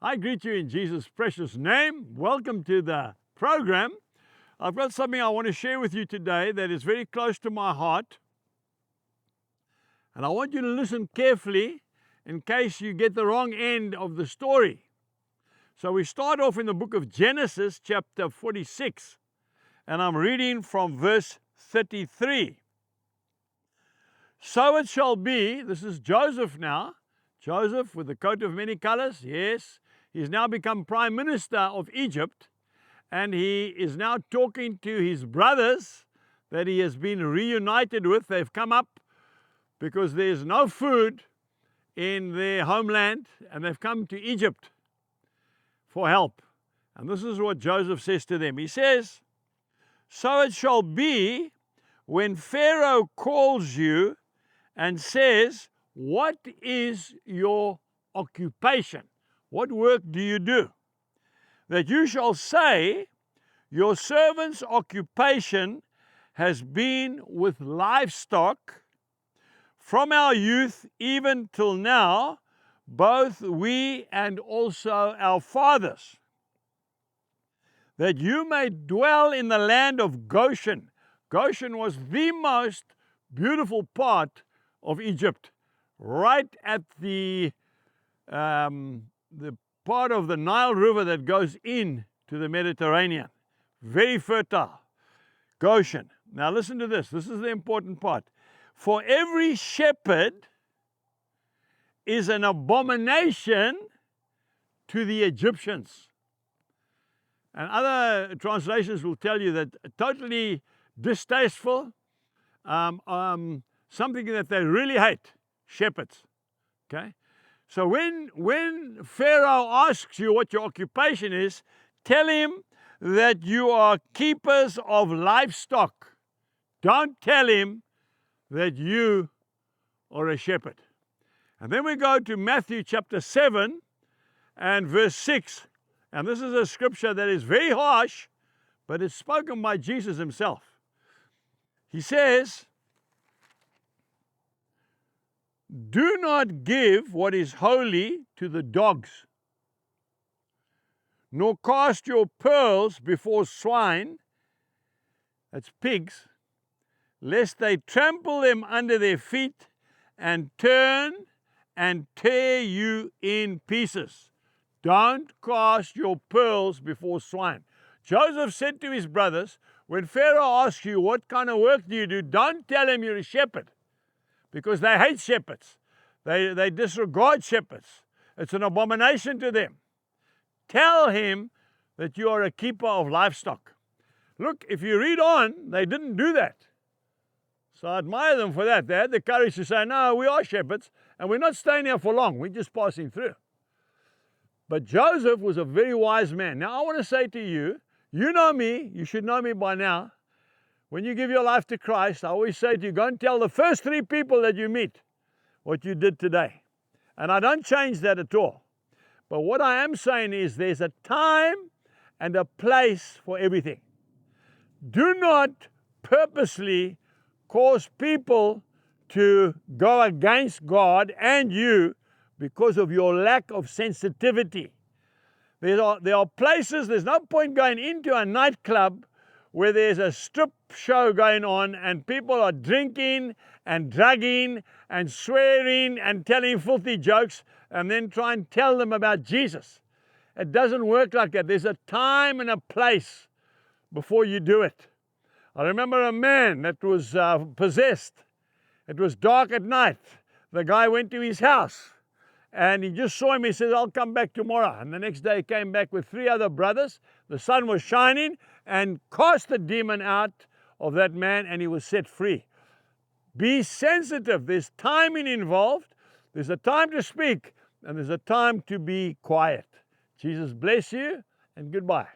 I greet you in Jesus' precious name. Welcome to the program. I've got something I want to share with you today that is very close to my heart. And I want you to listen carefully in case you get the wrong end of the story. So we start off in the book of Genesis, chapter 46. And I'm reading from verse 33. So it shall be, this is Joseph now. Joseph with the coat of many colors, yes. He's now become prime minister of Egypt, and he is now talking to his brothers that he has been reunited with. They've come up because there's no food in their homeland, and they've come to Egypt for help. And this is what Joseph says to them. He says, so it shall be when Pharaoh calls you and says, what is your occupation? What work do you do? That you shall say, your servant's occupation has been with livestock from our youth even till now, both we and also our fathers. That you may dwell in the land of Goshen. Goshen was the most beautiful part of Egypt, right at the part of the Nile River that goes in to the Mediterranean. Very fertile. Goshen. Now listen to this. This is the important part. For every shepherd is an abomination to the Egyptians. And other translations will tell you that totally distasteful, something that they really hate, shepherds. Okay? So when Pharaoh asks you what your occupation is, tell him that you are keepers of livestock. Don't tell him that you are a shepherd. And then we go to Matthew chapter 7 and verse 6. And this is a scripture that is very harsh, but it's spoken by Jesus himself. He says, do not give what is holy to the dogs, nor cast your pearls before swine, that's pigs, lest they trample them under their feet and turn and tear you in pieces. Don't cast your pearls before swine. Joseph said to his brothers, when Pharaoh asks you what kind of work do you do, don't tell him you're a shepherd, because they hate shepherds. They disregard shepherds. It's an abomination to them. Tell him that you are a keeper of livestock. Look, if you read on, they didn't do that. So I admire them for that. They had the courage to say, no, we are shepherds, and we're not staying here for long. We're just passing through. But Joseph was a very wise man. Now I want to say to you, you know me, you should know me by now. When you give your life to Christ, I always say to you, go and tell the first 3 people that you meet what you did today. And I don't change that at all. But what I am saying is there's a time and a place for everything. Do not purposely cause people to go against God and you because of your lack of sensitivity. There are places, there's no point going into a nightclub where there's a strip show going on and people are drinking and drugging and swearing and telling filthy jokes and then try and tell them about Jesus. It doesn't work like that. There's a time and a place before you do it. I remember a man that was possessed. It was dark at night. The guy went to his house and he just saw him. He said, I'll come back tomorrow. And the next day he came back with 3 other brothers. The sun was shining and cast the demon out of that man and he was set free. Be sensitive. There's timing involved. There's a time to speak and there's a time to be quiet. Jesus bless you and goodbye.